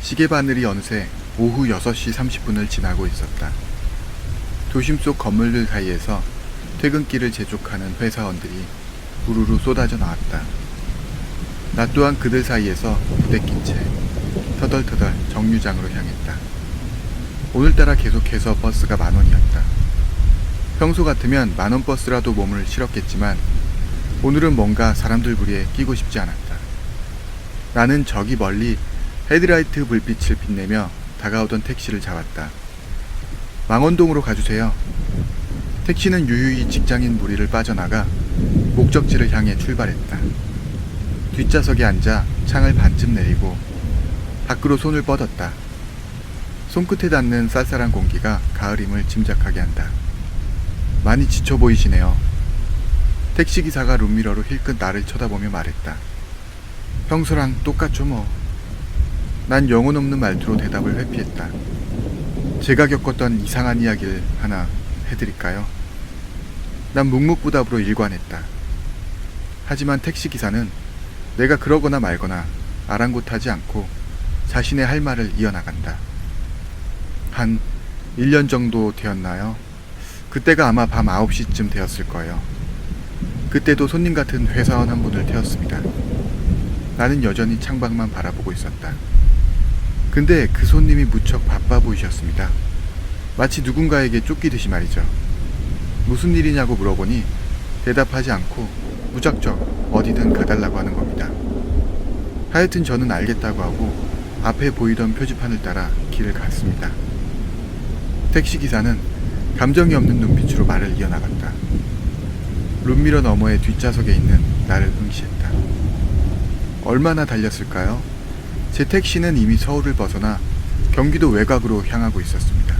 시계바늘이 어느새 오후 6시 30분을 지나고 있었다. 도심 속 건물들 사이에서 퇴근길을 재촉하는 회사원들이 우르르 쏟아져 나왔다. 나 또한 그들 사이에서 부대낀 채 터덜터덜 정류장으로 향했다. 오늘따라 계속해서 버스가 10,000원이었다. 평소 같으면 10,000원 버스라도 몸을 실었겠지만 오늘은 뭔가 사람들 부리에 끼고 싶지 않았다. 나는 저기 멀리 헤드라이트 불빛을 빛내며 다가오던 택시를 잡았다. 망원동으로 가주세요. 택시는 유유히 직장인 무리를 빠져나가 목적지를 향해 출발했다. 뒷좌석에 앉아 창을 반쯤 내리고 밖으로 손을 뻗었다. 손끝에 닿는 쌀쌀한 공기가 가을임을 짐작하게 한다. 많이 지쳐 보이시네요. 택시기사가 룸미러로 힐끗 나를 쳐다보며 말했다. 평소랑 똑같죠 뭐. 난 영혼 없는 말투로 대답을 회피했다. 제가 겪었던 이상한 이야기를 하나 해드릴까요? 난 묵묵부답으로 일관했다. 하지만 택시기사는 내가 그러거나 말거나 아랑곳하지 않고 자신의 할 말을 이어나간다. 한 1년 정도 되었나요? 그때가 아마 밤 9시쯤 되었을 거예요. 그때도 손님 같은 회사원 한 분을 태웠습니다. 나는 여전히 창밖만 바라보고 있었다. 근데 그 손님이 무척 바빠 보이셨습니다. 마치 누군가에게 쫓기듯이 말이죠. 무슨 일이냐고 물어보니 대답하지 않고 무작정 어디든 가달라고 하는 겁니다. 하여튼 저는 알겠다고 하고 앞에 보이던 표지판을 따라 길을 갔습니다. 택시기사는 감정이 없는 눈빛으로 말을 이어나갔다. 룸미러 너머의 뒷좌석에 있는 나를 응시했다. 얼마나 달렸을까요? 제 택시는 이미 서울을 벗어나 경기도 외곽으로 향하고 있었습니다.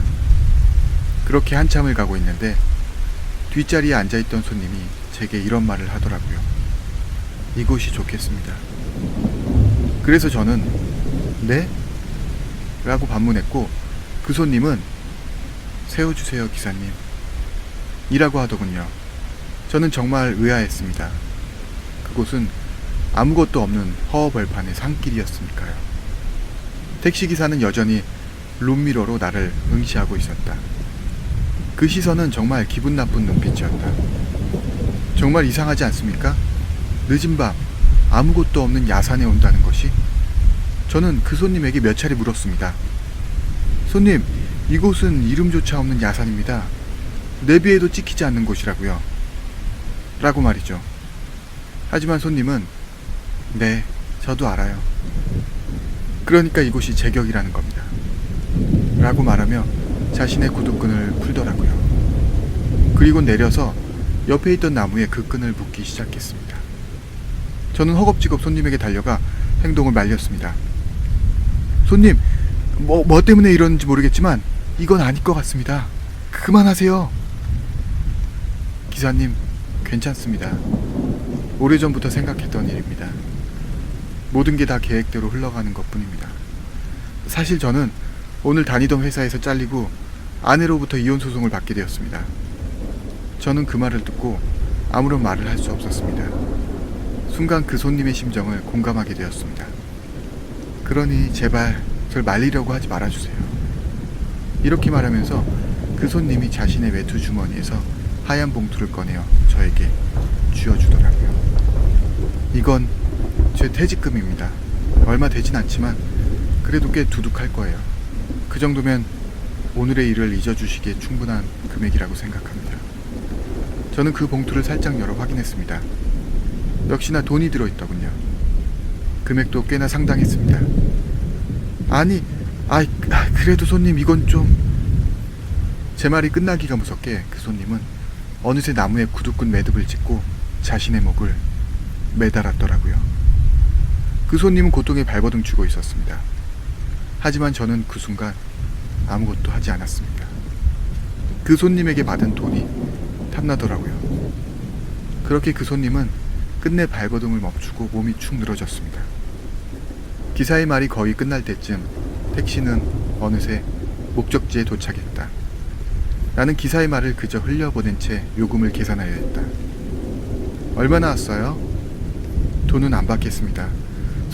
그렇게 한참을 가고 있는데 뒷자리에 앉아있던 손님이 제게 이런 말을 하더라고요. 이곳이 좋겠습니다. 그래서 저는 네? 라고 반문했고 그 손님은 세워주세요 기사님 이라고 하더군요. 저는 정말 의아했습니다. 그곳은 아무것도 없는 허허벌판의 산길이었으니까요. 택시기사는 여전히 룸미러로 나를 응시하고 있었다. 그 시선은 정말 기분 나쁜 눈빛이었다. 정말 이상하지 않습니까? 늦은 밤 아무것도 없는 야산에 온다는 것이? 저는 그 손님에게 몇 차례 물었습니다. 손님, 이곳은 이름조차 없는 야산입니다. 내비에도 찍히지 않는 곳이라고요. 라고 말이죠. 하지만 손님은 네, 저도 알아요. 그러니까 이곳이 제격이라는 겁니다. 라고 말하며 자신의 구두끈을 풀더라고요. 그리고 내려서 옆에 있던 나무에 그 끈을 묶기 시작했습니다. 저는 허겁지겁 손님에게 달려가 행동을 말렸습니다. 손님, 뭐 때문에 이러는지 모르겠지만 이건 아닐 것 같습니다. 그만하세요. 기사님, 괜찮습니다. 오래전부터 생각했던 일입니다. 모든 게 다 계획대로 흘러가는 것뿐입니다. 사실 저는 오늘 다니던 회사에서 잘리고 아내로부터 이혼 소송을 받게 되었습니다. 저는 그 말을 듣고 아무런 말을 할 수 없었습니다. 순간 그 손님의 심정을 공감하게 되었습니다. 그러니 제발 절 말리려고 하지 말아주세요. 이렇게 말하면서 그 손님이 자신의 외투 주머니에서 하얀 봉투를 꺼내어 저에게 쥐어주더라고요. 이건 제 퇴직금입니다. 얼마 되진 않지만 그래도 꽤 두둑할 거예요. 그 정도면 오늘의 일을 잊어주시기에 충분한 금액이라고 생각합니다. 저는 그 봉투를 살짝 열어 확인했습니다. 역시나 돈이 들어있더군요. 금액도 꽤나 상당했습니다. 그래도 손님 이건 좀... 제 말이 끝나기가 무섭게 그 손님은 어느새 나무에 구두끈 매듭을 짓고 자신의 목을 매달았더라고요. 그 손님은 고통에 발버둥 치고 있었습니다. 하지만 저는 그 순간 아무것도 하지 않았습니다. 그 손님에게 받은 돈이 탐나더라고요. 그렇게 그 손님은 끝내 발버둥을 멈추고 몸이 축 늘어졌습니다. 기사의 말이 거의 끝날 때쯤 택시는 어느새 목적지에 도착했다. 나는 기사의 말을 그저 흘려보낸 채 요금을 계산하려 했다. 얼마 나왔어요? 돈은 안 받겠습니다.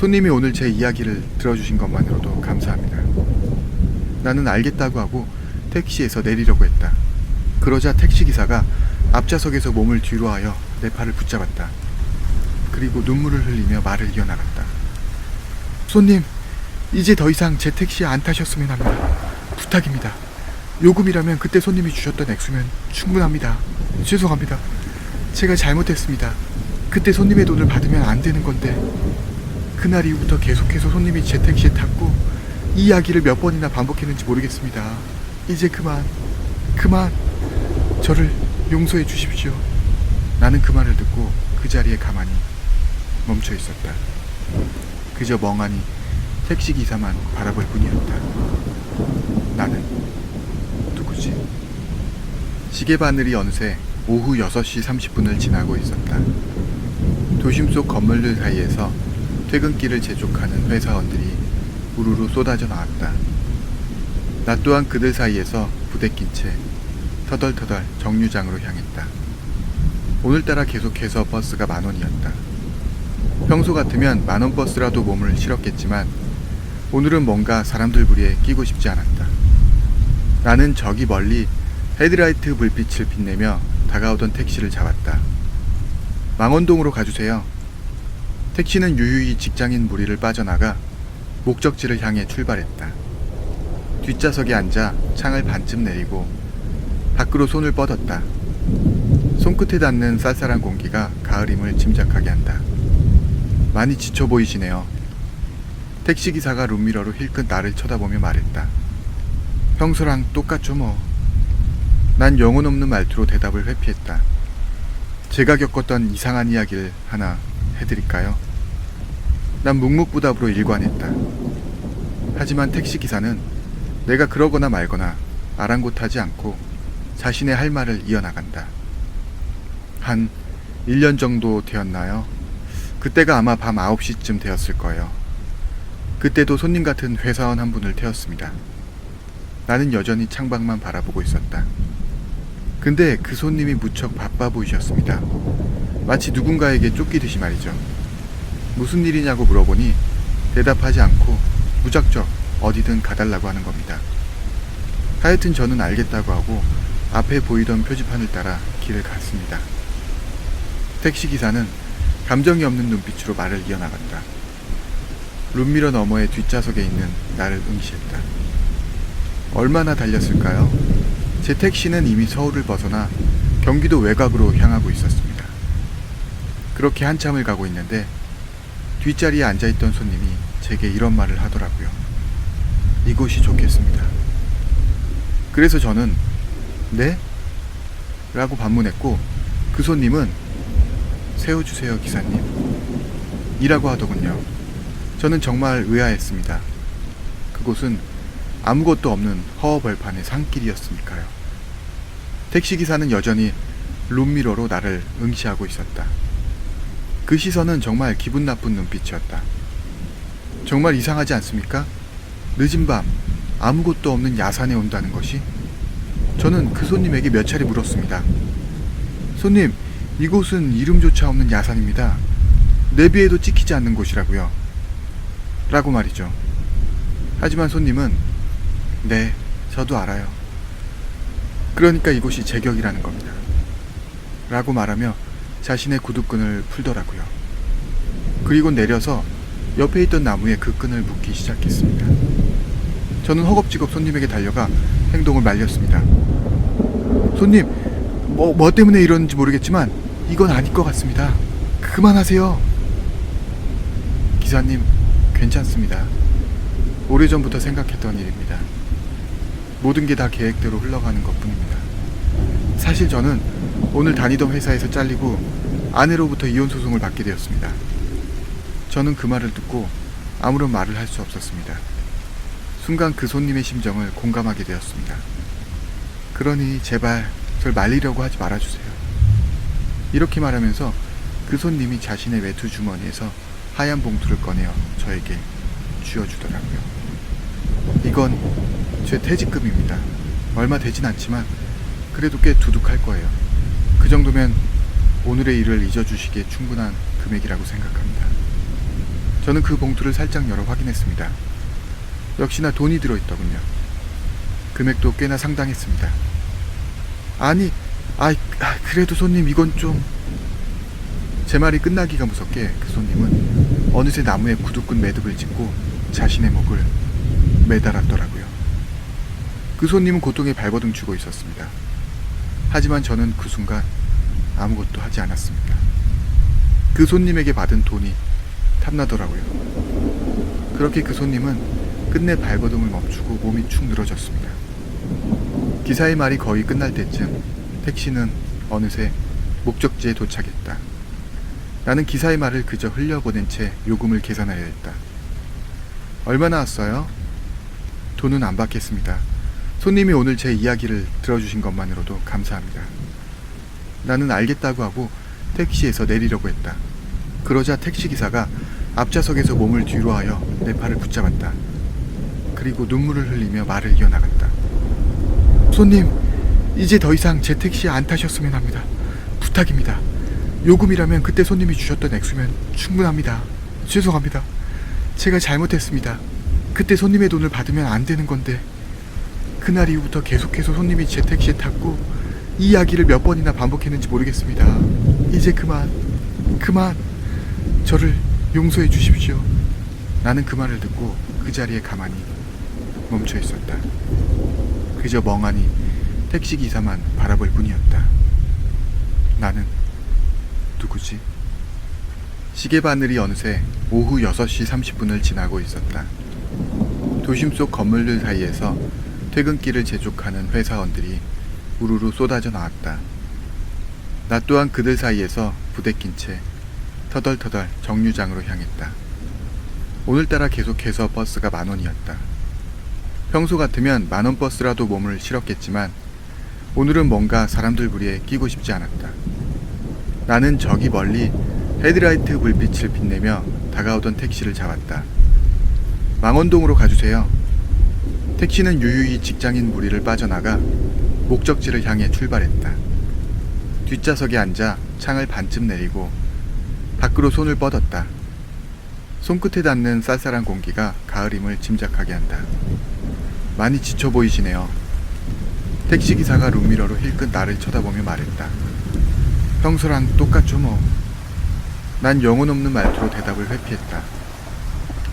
손님이 오늘 제 이야기를 들어주신 것만으로도 감사합니다. 나는 알겠다고 하고 택시에서 내리려고 했다. 그러자 택시기사가 앞좌석에서 몸을 뒤로 하여 내 팔을 붙잡았다. 그리고 눈물을 흘리며 말을 이어나갔다. 손님, 이제 더 이상 제 택시에 안 타셨으면 합니다. 부탁입니다. 요금이라면 그때 손님이 주셨던 액수면 충분합니다. 죄송합니다. 제가 잘못했습니다. 그때 손님의 돈을 받으면 안 되는 건데. 그날 이후부터 계속해서 손님이 제 택시에 탔고 이 이야기를 몇 번이나 반복했는지 모르겠습니다. 이제 그만 저를 용서해 주십시오. 나는 그 말을 듣고 그 자리에 가만히 멈춰 있었다. 그저 멍하니 택시기사만 바라볼 뿐이었다. 나는 누구지? 시계바늘이 어느새 오후 6시 30분을 지나고 있었다. 도심 속 건물들 사이에서 퇴근길을 재촉하는 회사원들이 우르르 쏟아져 나왔다. 나 또한 그들 사이에서 부대낀 채 터덜터덜 정류장으로 향했다. 오늘따라 계속해서 버스가 10,000원이었다. 평소 같으면 10,000원 버스라도 몸을 실었겠지만 오늘은 뭔가 사람들 무리에 끼고 싶지 않았다. 나는 저기 멀리 헤드라이트 불빛을 빛내며 다가오던 택시를 잡았다. 망원동으로 가주세요. 택시는 유유히 직장인 무리를 빠져나가 목적지를 향해 출발했다. 뒷좌석에 앉아 창을 반쯤 내리고 밖으로 손을 뻗었다. 손끝에 닿는 쌀쌀한 공기가 가을임을 짐작하게 한다. 많이 지쳐 보이시네요. 택시기사가 룸미러로 힐끗 나를 쳐다보며 말했다. 평소랑 똑같죠 뭐. 난 영혼 없는 말투로 대답을 회피했다. 제가 겪었던 이상한 이야기를 하나 해드릴까요? 난 묵묵부답으로 일관했다. 하지만 택시기사는 내가 그러거나 말거나 아랑곳하지 않고 자신의 할 말을 이어나간다. 한 1년 정도 되었나요? 그때가 아마 밤 9시쯤 되었을 거예요. 그때도 손님 같은 회사원 한 분을 태웠습니다. 나는 여전히 창밖만 바라보고 있었다. 근데 그 손님이 무척 바빠 보이셨습니다. 마치 누군가에게 쫓기듯이 말이죠. 무슨 일이냐고 물어보니 대답하지 않고 무작정 어디든 가달라고 하는 겁니다. 하여튼 저는 알겠다고 하고 앞에 보이던 표지판을 따라 길을 갔습니다. 택시기사는 감정이 없는 눈빛으로 말을 이어나갔다. 룸미러 너머의 뒷좌석에 있는 나를 응시했다. 얼마나 달렸을까요? 제 택시는 이미 서울을 벗어나 경기도 외곽으로 향하고 있었습니다. 그렇게 한참을 가고 있는데 뒷자리에 앉아있던 손님이 제게 이런 말을 하더라고요. 이곳이 좋겠습니다. 그래서 저는 네? 라고 반문했고 그 손님은 세워주세요 기사님 이라고 하더군요. 저는 정말 의아했습니다. 그곳은 아무것도 없는 허허벌판의 산길이었으니까요. 택시기사는 여전히 룸미러로 나를 응시하고 있었다. 그 시선은 정말 기분 나쁜 눈빛이었다. 정말 이상하지 않습니까? 늦은 밤 아무것도 없는 야산에 온다는 것이? 저는 그 손님에게 몇 차례 물었습니다. 손님, 이곳은 이름조차 없는 야산입니다. 내비에도 찍히지 않는 곳이라고요. 라고 말이죠. 하지만 손님은 네, 저도 알아요. 그러니까 이곳이 제격이라는 겁니다. 라고 말하며 자신의 구두끈을 풀더라고요. 그리고 내려서 옆에 있던 나무에 그 끈을 묶기 시작했습니다. 저는 허겁지겁 손님에게 달려가 행동을 말렸습니다. 손님, 뭐 때문에 이러는지 모르겠지만 이건 아닐 것 같습니다. 그만하세요. 기사님, 괜찮습니다. 오래전부터 생각했던 일입니다. 모든 게 다 계획대로 흘러가는 것뿐입니다. 사실 저는 오늘 다니던 회사에서 잘리고 아내로부터 이혼 소송을 받게 되었습니다. 저는 그 말을 듣고 아무런 말을 할 수 없었습니다. 순간 그 손님의 심정을 공감하게 되었습니다. 그러니 제발 절 말리려고 하지 말아주세요. 이렇게 말하면서 그 손님이 자신의 외투 주머니에서 하얀 봉투를 꺼내어 저에게 쥐어주더라고요. 이건 제 퇴직금입니다. 얼마 되진 않지만 그래도 꽤 두둑할 거예요. 그 정도면 오늘의 일을 잊어주시기에 충분한 금액이라고 생각합니다. 저는 그 봉투를 살짝 열어 확인했습니다. 역시나 돈이 들어있더군요. 금액도 꽤나 상당했습니다. 그래도 손님 이건 좀... 제 말이 끝나기가 무섭게 그 손님은 어느새 나무에 구두끈 매듭을 짓고 자신의 목을 매달았더라고요. 그 손님은 고통에 발버둥 치고 있었습니다. 하지만 저는 그 순간 아무것도 하지 않았습니다. 그 손님에게 받은 돈이 탐나더라고요. 그렇게 그 손님은 끝내 발버둥을 멈추고 몸이 축 늘어졌습니다. 기사의 말이 거의 끝날 때쯤 택시는 어느새 목적지에 도착했다. 나는 기사의 말을 그저 흘려보낸 채 요금을 계산하려 했다. 얼마나 왔어요? 돈은 안 받겠습니다. 손님이 오늘 제 이야기를 들어주신 것만으로도 감사합니다. 나는 알겠다고 하고 택시에서 내리려고 했다. 그러자 택시기사가 앞좌석에서 몸을 뒤로 하여 내 팔을 붙잡았다. 그리고 눈물을 흘리며 말을 이어나갔다. 손님, 이제 더 이상 제 택시에 안 타셨으면 합니다. 부탁입니다. 요금이라면 그때 손님이 주셨던 액수면 충분합니다. 죄송합니다. 제가 잘못했습니다. 그때 손님의 돈을 받으면 안 되는 건데 그날 이후부터 계속해서 손님이 제 택시에 탔고 이 이야기를 몇 번이나 반복했는지 모르겠습니다. 이제 그만 저를 용서해 주십시오. 나는 그 말을 듣고 그 자리에 가만히 멈춰 있었다. 그저 멍하니 택시기사만 바라볼 뿐이었다. 나는 누구지? 시계바늘이 어느새 오후 6시 30분을 지나고 있었다. 도심 속 건물들 사이에서 퇴근길을 재촉하는 회사원들이 우르르 쏟아져 나왔다. 나 또한 그들 사이에서 부대낀 채 터덜터덜 정류장으로 향했다. 오늘따라 계속해서 버스가 10,000원이었다. 평소 같으면 10,000원 버스라도 몸을 실었겠지만 오늘은 뭔가 사람들 무리에 끼고 싶지 않았다. 나는 저기 멀리 헤드라이트 불빛을 빛내며 다가오던 택시를 잡았다. 망원동으로 가주세요. 택시는 유유히 직장인 무리를 빠져나가 목적지를 향해 출발했다. 뒷좌석에 앉아 창을 반쯤 내리고 밖으로 손을 뻗었다. 손끝에 닿는 쌀쌀한 공기가 가을임을 짐작하게 한다. 많이 지쳐 보이시네요. 택시기사가 룸미러로 힐끗 나를 쳐다보며 말했다. 평소랑 똑같죠 뭐. 난 영혼 없는 말투로 대답을 회피했다.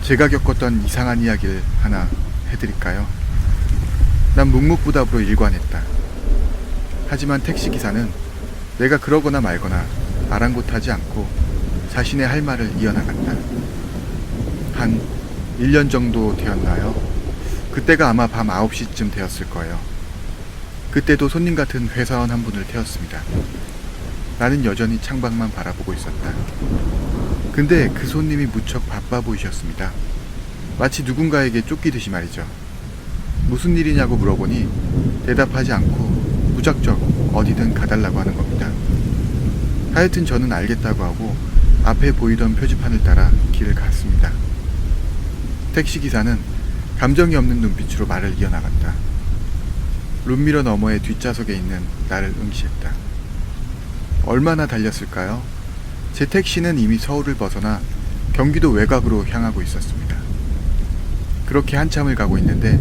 제가 겪었던 이상한 이야기를 하나 해드릴까요? 난 묵묵부답으로 일관했다. 하지만 택시기사는 내가 그러거나 말거나 아랑곳하지 않고 자신의 할 말을 이어나갔다. 한 1년 정도 되었나요? 그때가 아마 밤 9시쯤 되었을 거예요. 그때도 손님 같은 회사원 한 분을 태웠습니다. 나는 여전히 창밖만 바라보고 있었다. 근데 그 손님이 무척 바빠 보이셨습니다. 마치 누군가에게 쫓기듯이 말이죠. 무슨 일이냐고 물어보니 대답하지 않고 무작정 어디든 가달라고 하는 겁니다. 하여튼 저는 알겠다고 하고 앞에 보이던 표지판을 따라 길을 갔습니다. 택시기사는 감정이 없는 눈빛으로 말을 이어나갔다. 룸미러 너머의 뒷좌석에 있는 나를 응시했다. 얼마나 달렸을까요? 제 택시는 이미 서울을 벗어나 경기도 외곽으로 향하고 있었습니다. 그렇게 한참을 가고 있는데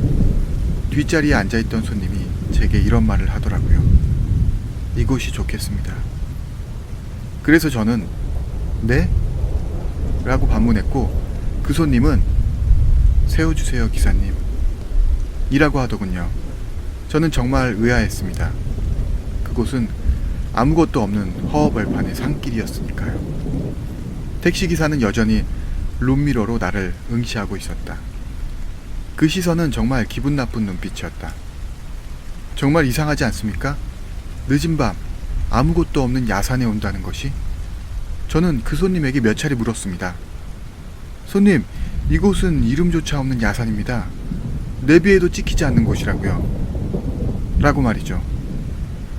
뒷자리에 앉아있던 손님이 제게 이런 말을 하더라고요. 이곳이 좋겠습니다. 그래서 저는 네? 라고 반문했고 그 손님은 세워주세요 기사님 이라고 하더군요. 저는 정말 의아했습니다. 그곳은 아무것도 없는 허허벌판의 산길이었으니까요. 택시기사는 여전히 룸미러로 나를 응시하고 있었다. 그 시선은 정말 기분 나쁜 눈빛이었다. 정말 이상하지 않습니까? 늦은 밤 아무것도 없는 야산에 온다는 것이? 저는 그 손님에게 몇 차례 물었습니다. 손님, 이곳은 이름조차 없는 야산입니다. 내비에도 찍히지 않는 곳이라고요. 라고 말이죠.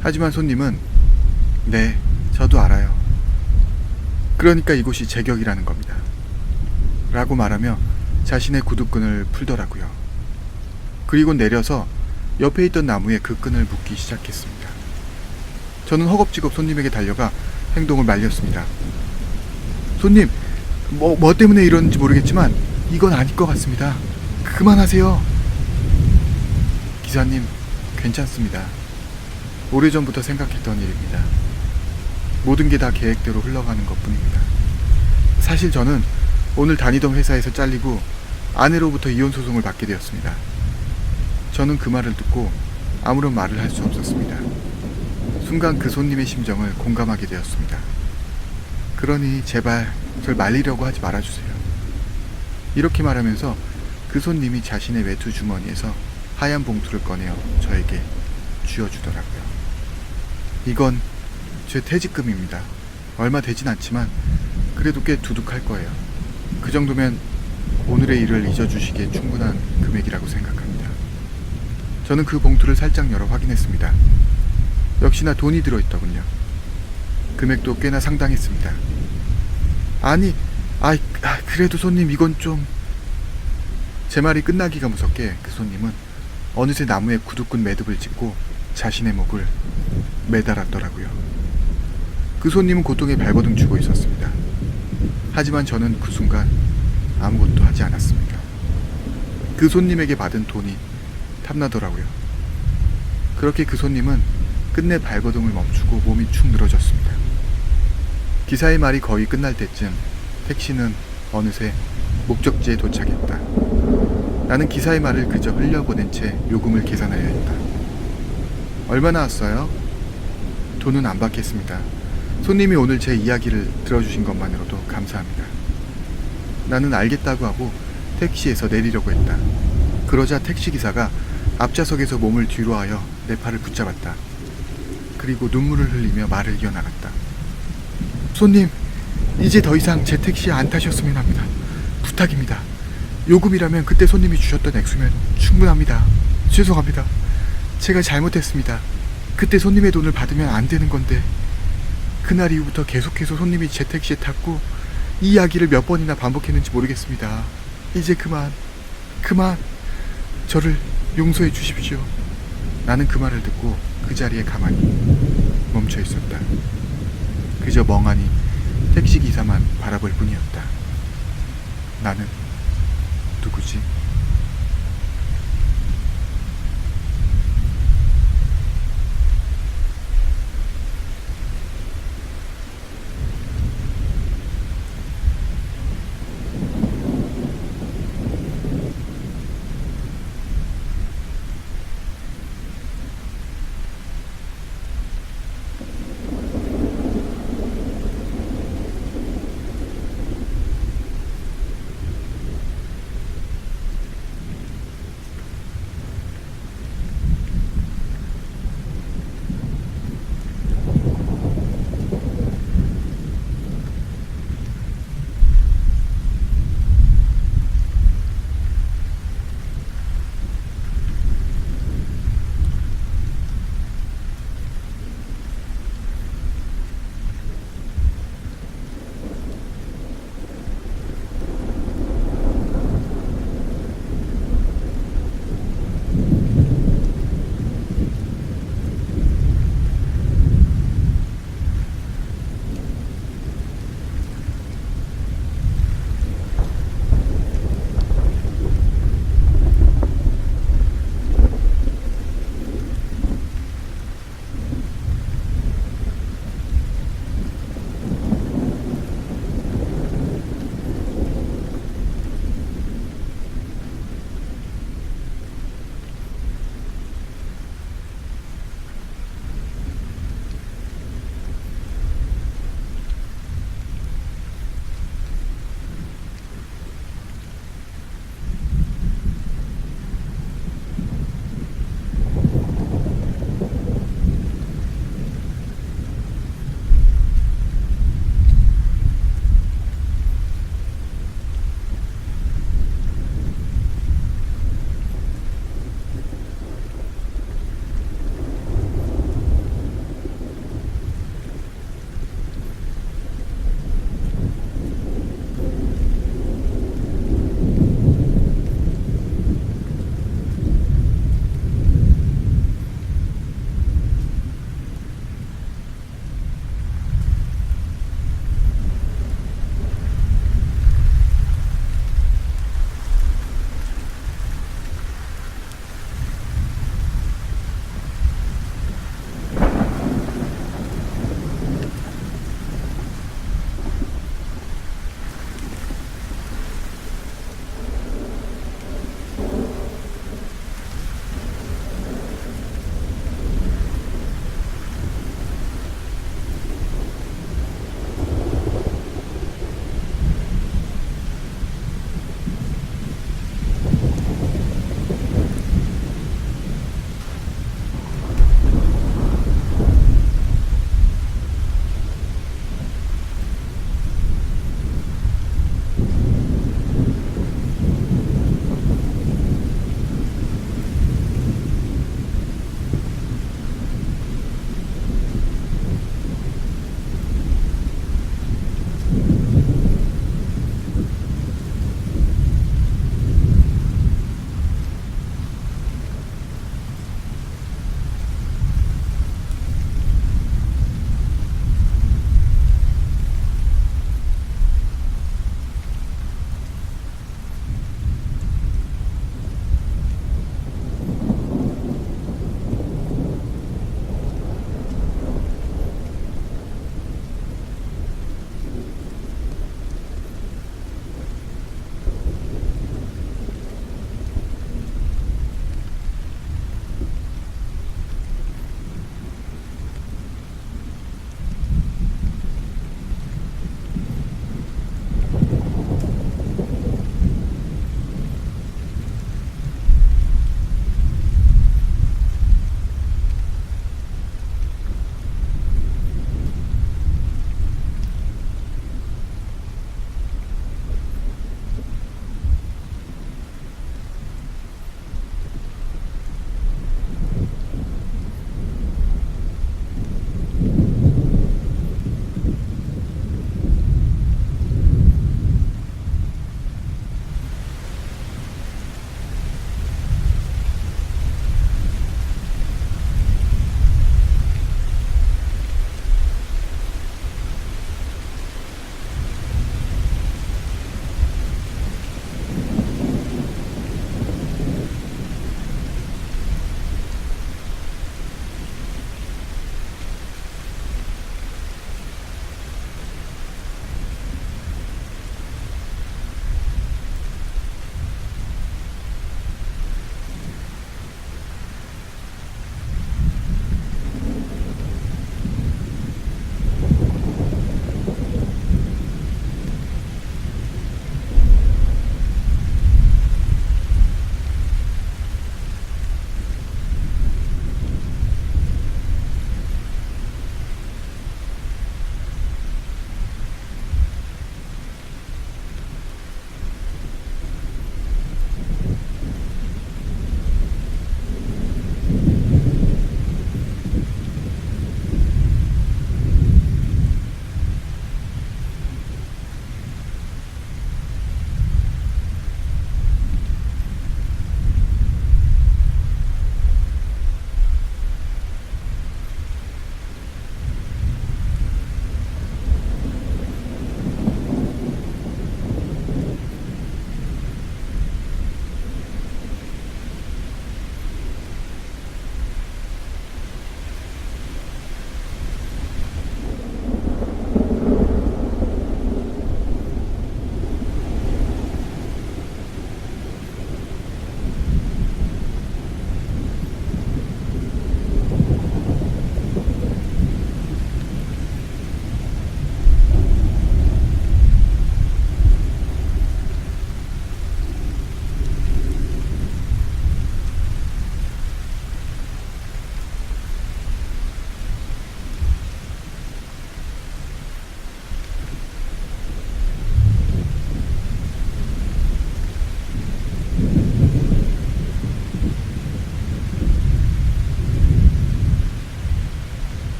하지만 손님은 네, 저도 알아요. 그러니까 이곳이 제격이라는 겁니다. 라고 말하며 자신의 구두끈을 풀더라고요. 그리고 내려서 옆에 있던 나무에 그 끈을 묶기 시작했습니다. 저는 허겁지겁 손님에게 달려가 행동을 말렸습니다. 손님, 뭐 때문에 이러는지 모르겠지만 이건 아닐 것 같습니다. 그만하세요. 기사님, 괜찮습니다. 오래전부터 생각했던 일입니다. 모든 게 다 계획대로 흘러가는 것뿐입니다. 사실 저는 오늘 다니던 회사에서 잘리고 아내로부터 이혼 소송을 받게 되었습니다. 저는 그 말을 듣고 아무런 말을 할 수 없었습니다. 순간 그 손님의 심정을 공감하게 되었습니다. 그러니 제발 절 말리려고 하지 말아주세요. 이렇게 말하면서 그 손님이 자신의 외투 주머니에서 하얀 봉투를 꺼내어 저에게 쥐어주더라고요. 이건 제 퇴직금입니다. 얼마 되진 않지만 그래도 꽤 두둑할 거예요. 그 정도면 오늘의 일을 잊어주시기에 충분한 금액이라고 생각합니다. 저는 그 봉투를 살짝 열어 확인했습니다. 역시나 돈이 들어있더군요. 금액도 꽤나 상당했습니다. 그래도 손님 이건 좀... 제 말이 끝나기가 무섭게 그 손님은 어느새 나무에 구두끈 매듭을 짓고 자신의 목을 매달았더라고요. 그 손님은 고통에 발버둥 치고 있었습니다. 하지만 저는 그 순간 아무것도 하지 않았습니다. 그 손님에게 받은 돈이 탐나더라고요. 그렇게 그 손님은 끝내 발버둥을 멈추고 몸이 축 늘어졌습니다. 기사의 말이 거의 끝날 때쯤 택시는 어느새 목적지에 도착했다. 나는 기사의 말을 그저 흘려보낸 채 요금을 계산하여 했다. 얼마 나왔어요? 돈은 안 받겠습니다. 손님이 오늘 제 이야기를 들어주신 것만으로도 감사합니다. 나는 알겠다고 하고 택시에서 내리려고 했다. 그러자 택시기사가 앞좌석에서 몸을 뒤로 하여 내 팔을 붙잡았다. 그리고 눈물을 흘리며 말을 이어나갔다. 손님, 이제 더 이상 제 택시에 안 타셨으면 합니다. 부탁입니다. 요금이라면 그때 손님이 주셨던 액수면 충분합니다. 죄송합니다. 제가 잘못했습니다. 그때 손님의 돈을 받으면 안 되는 건데 그날 이후부터 계속해서 손님이 제 택시에 탔고 이 이야기를 몇 번이나 반복했는지 모르겠습니다. 이제 그만 저를 용서해 주십시오. 나는 그 말을 듣고 그 자리에 가만히 멈춰 있었다. 그저 멍하니 택시기사만 바라볼 뿐이었다. 나는 누구지?